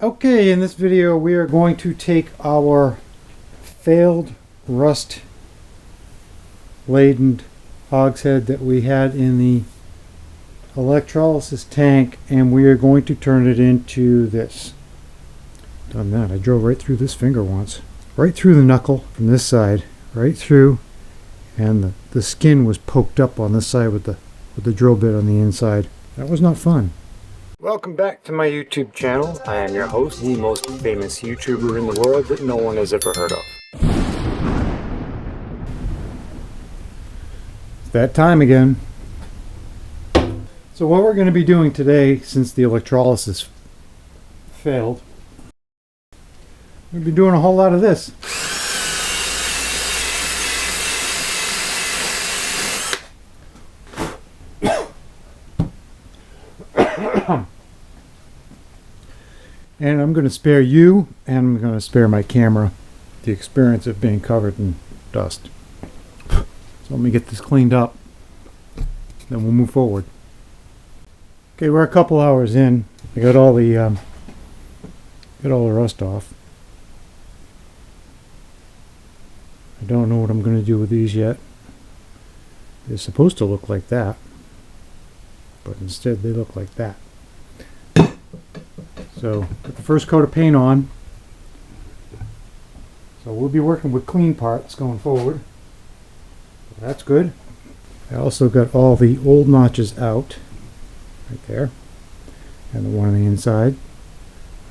Okay, in this video we are going to take our failed rust laden hogshead that we had in the electrolysis tank, and we are going to turn it into this. Done that. I drove right through this finger once. Right through the knuckle from this side. Right through. And the skin was poked up on this side with the drill bit on the inside. That was not fun. Welcome back to my YouTube channel. I am your host, the most famous YouTuber in the world that no one has ever heard of. It's that time again. So what we're going to be doing today, since the electrolysis failed, we're going to be doing a whole lot of this. And I'm going to spare you, and I'm going to spare my camera the experience of being covered in dust. So let me get this cleaned up, then we'll move forward. Okay, we're a couple hours in. I got all the rust off. I don't know what I'm going to do with these yet. They're supposed to look like that, but instead they look like that. So, put the first coat of paint on. So we'll be working with clean parts going forward. So that's good. I also got all the old notches out, right there, and the one on the inside.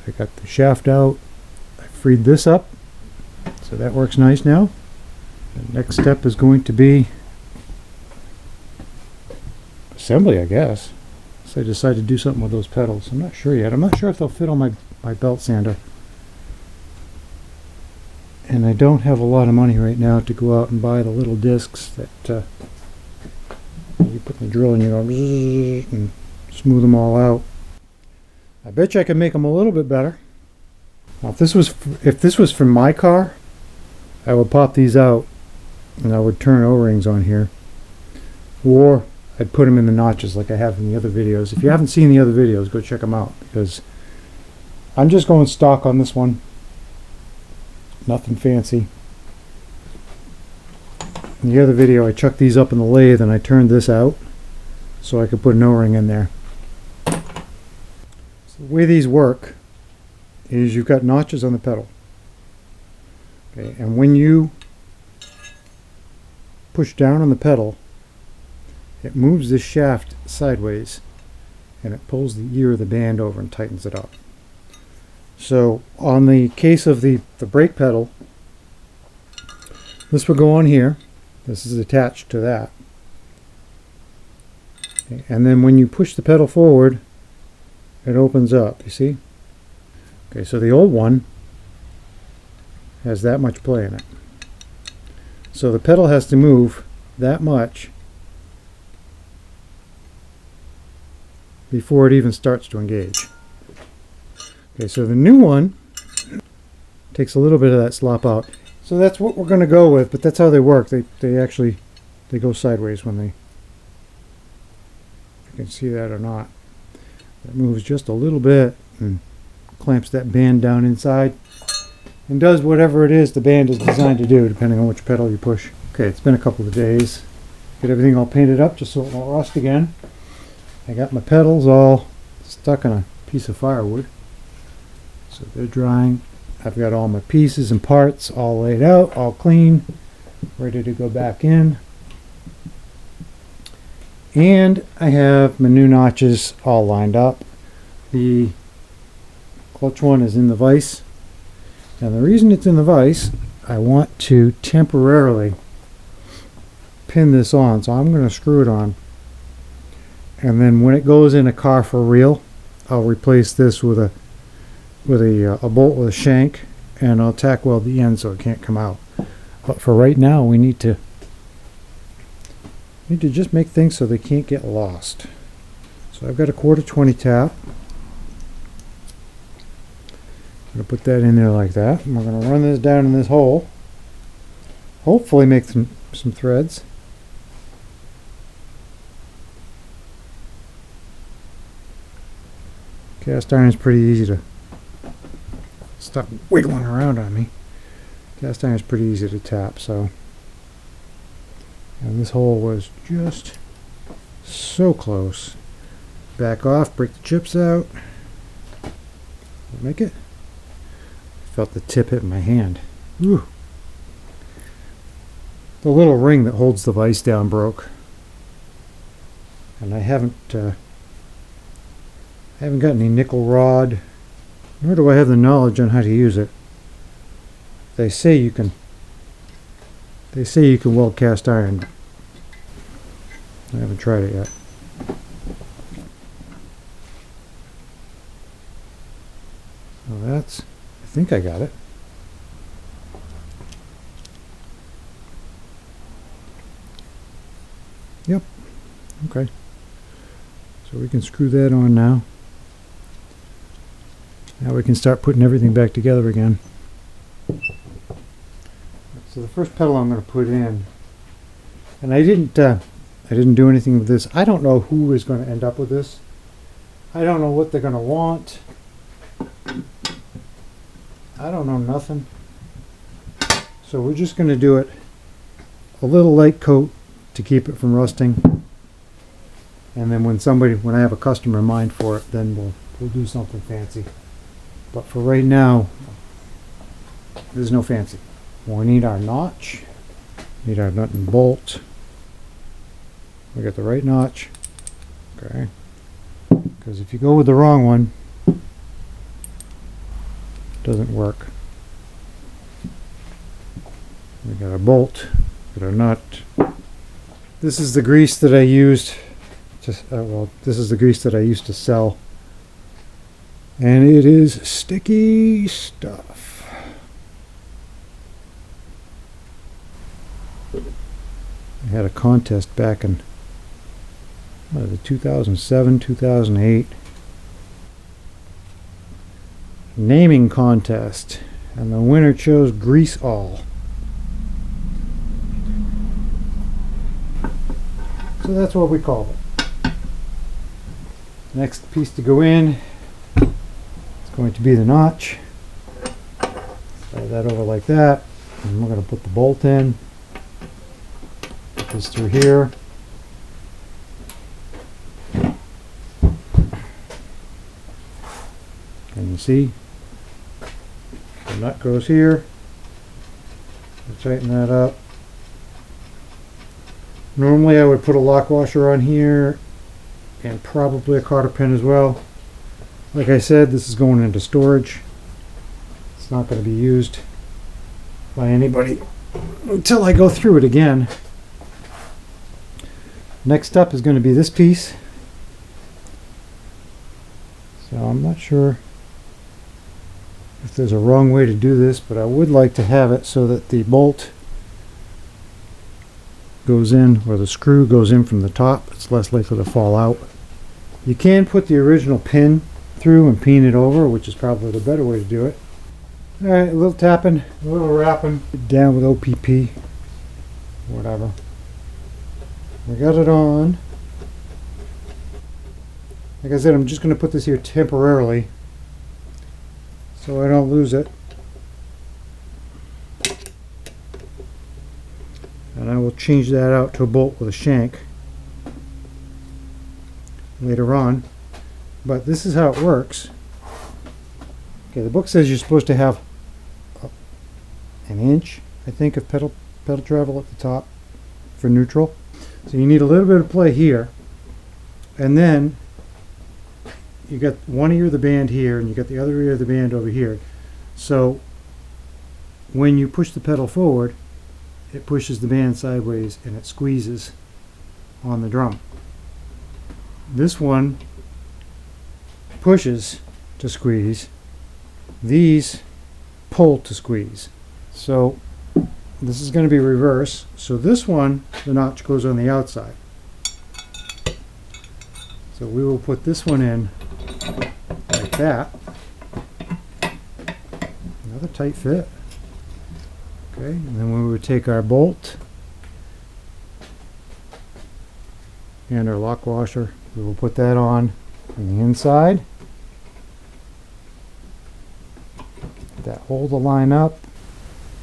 I got the shaft out. I freed this up, so that works nice now. The next step is going to be assembly, I guess. So I decided to do something with those pedals. I'm not sure yet. I'm not sure if they'll fit on my belt sander. And I don't have a lot of money right now to go out and buy the little discs that you put in the drill and you go and smooth them all out. I bet you I could make them a little bit better. Now, if this was from my car, I would pop these out and I would turn O-rings on here. Or I'd put them in the notches like I have in the other videos. If you haven't seen the other videos, go check them out, because I'm just going stock on this one. Nothing fancy. In the other video, I chucked these up in the lathe and I turned this out so I could put an O-ring in there. So the way these work is you've got notches on the pedal. Okay, and when you push down on the pedal, it moves this shaft sideways and it pulls the ear of the band over and tightens it up. So on the case of the brake pedal, this will go on here. This is attached to that. Okay, and then when you push the pedal forward, it opens up, you see? Okay, so the old one has that much play in it. So the pedal has to move that much before it even starts to engage. Okay, so the new one takes a little bit of that slop out. So that's what we're going to go with, but that's how they work. They go sideways when they, if you can see that or not. It moves just a little bit and clamps that band down inside and does whatever it is the band is designed to do, depending on which pedal you push. Okay, it's been a couple of days. Get everything all painted up just so it won't rust again. I got my pedals all stuck on a piece of firewood, so they're drying. I've got all my pieces and parts all laid out, all clean, ready to go back in. And I have my new notches all lined up. The clutch one is in the vise, and the reason it's in the vise, I want to temporarily pin this on, so I'm going to screw it on. And then when it goes in a car for real, I'll replace this with a bolt with a shank, and I'll tack weld the end so it can't come out. But for right now, we need to just make things so they can't get lost. So I've got a 1/4 tap. I'm going to put that in there like that. And we're going to run this down in this hole. Hopefully make some threads. Cast iron is pretty easy to stuff wiggling around on me. Cast iron is pretty easy to tap, so. And this hole was just so close. Back off, break the chips out. Make it. Felt the tip hit my hand. Ooh. The little ring that holds the vise down broke, and I haven't got any nickel rod, nor do I have the knowledge on how to use it. They say you can weld cast iron. I haven't tried it yet. So that's, I think I got it. Yep. Okay. So we can screw that on now. Now we can start putting everything back together again. So the first pedal I'm going to put in, and I didn't do anything with this. I don't know who is going to end up with this. I don't know what they're going to want. I don't know nothing. So we're just going to do it a little light coat to keep it from rusting, and then when I have a customer in mind for it, then we'll do something fancy. But for right now, there's no fancy. We need our notch, need our nut and bolt. We got the right notch, okay? Because if you go with the wrong one, it doesn't work. We got our bolt, got our nut. This is the grease that I used. This is the grease that I used to sell, and it is sticky stuff. I had a contest back in the 2007, 2008 naming contest, and the winner chose Grease All. So that's what we called it. Next piece to go in is going to be the notch. Slide that over like that, and we're going to put the bolt in. Put this through here. And you see, the nut goes here. We'll tighten that up. Normally I would put a lock washer on here and probably a cotter pin as well. Like I said, this is going into storage. It's not going to be used by anybody until I go through it again. Next up is going to be this piece. So I'm not sure if there's a wrong way to do this, but I would like to have it so that the bolt goes in, or the screw goes in from the top. It's less likely to fall out. You can put the original pin through and peen it over, which is probably the better way to do it. Alright, a little tapping, a little wrapping, down with OPP, whatever. We got it on. Like I said, I'm just going to put this here temporarily so I don't lose it. And I will change that out to a bolt with a shank later on. But this is how it works. Okay, the book says you're supposed to have an inch, I think, of pedal travel at the top for neutral. So you need a little bit of play here. And then you got one ear of the band here, and you got the other ear of the band over here. So when you push the pedal forward, it pushes the band sideways and it squeezes on the drum. This one pushes to squeeze. These pull to squeeze. So this is going to be reverse. So this one, the notch goes on the outside. So we will put this one in like that. Another tight fit. Okay, and then we would take our bolt and our lock washer. We will put that on the inside. that hold the line up,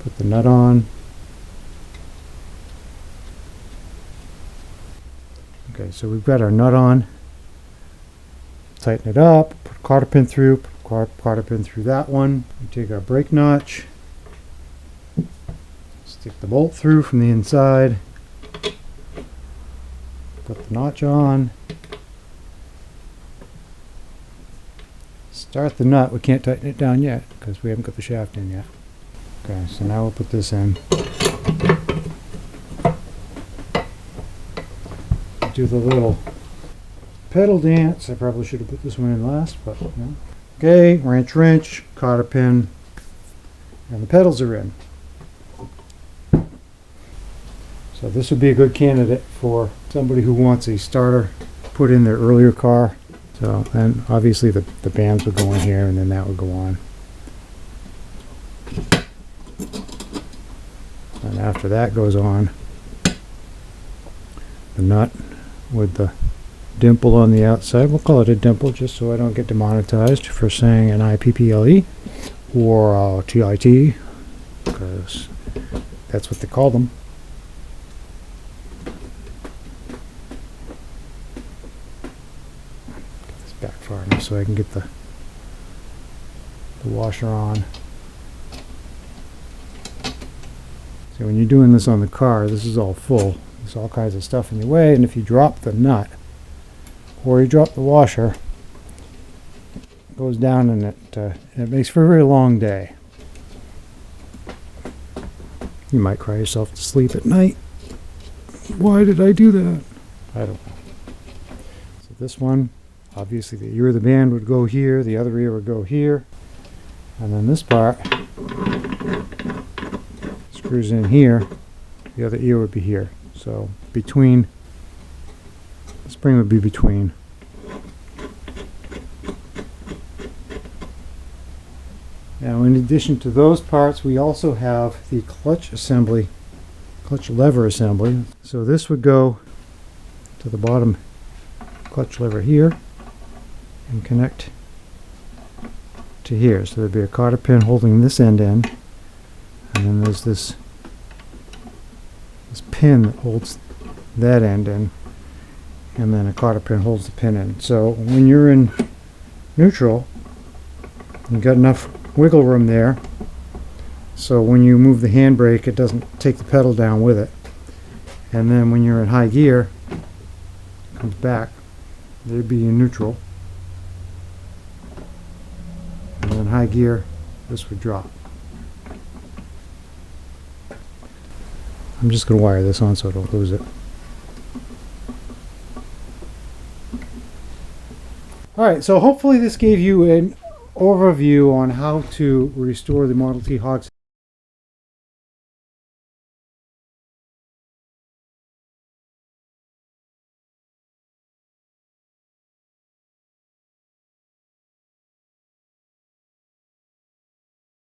put the nut on. Okay, so we've got our nut on. Tighten it up, put a cotter pin through, put a cotter pin through that one. We take our brake notch, stick the bolt through from the inside, put the notch on, start the nut. We can't tighten it down yet because we haven't got the shaft in yet. Okay, so now we'll put this in. Do the little pedal dance. I probably should have put this one in last, but no. Okay, wrench, cotter pin, and the pedals are in. So this would be a good candidate for somebody who wants a starter put in their earlier car. So then obviously the bands would go in here and then that would go on. And after that goes on, the nut with the dimple on the outside. We'll call it a dimple just so I don't get demonetized for saying an IPPLE or TIT, because that's what they call them. Get this back far enough so I can get the washer on. So when you're doing this on the car, this is all full. There's all kinds of stuff in your way, and if you drop the nut or you drop the washer, it goes down and it makes for a very long day. You might cry yourself to sleep at night. Why did I do that? I don't know. So this one, obviously the ear of the band would go here, the other ear would go here, and then this part screws in here, the other ear would be here. So between, the spring would be between. Now in addition to those parts, we also have the clutch assembly, clutch lever assembly. So this would go to the bottom clutch lever here and connect to here. So there'd be a cotter pin holding this end in, and then there's this pin that holds that end in, and then a cotter pin holds the pin in. So when you're in neutral, you've got enough wiggle room there, so when you move the handbrake it doesn't take the pedal down with it. And then when you're in high gear, it comes back, there'd be in neutral, and then high gear this would drop. I'm just going to wire this on so I don't lose it. Alright, so hopefully this gave you an overview on how to restore the Model T Hogshead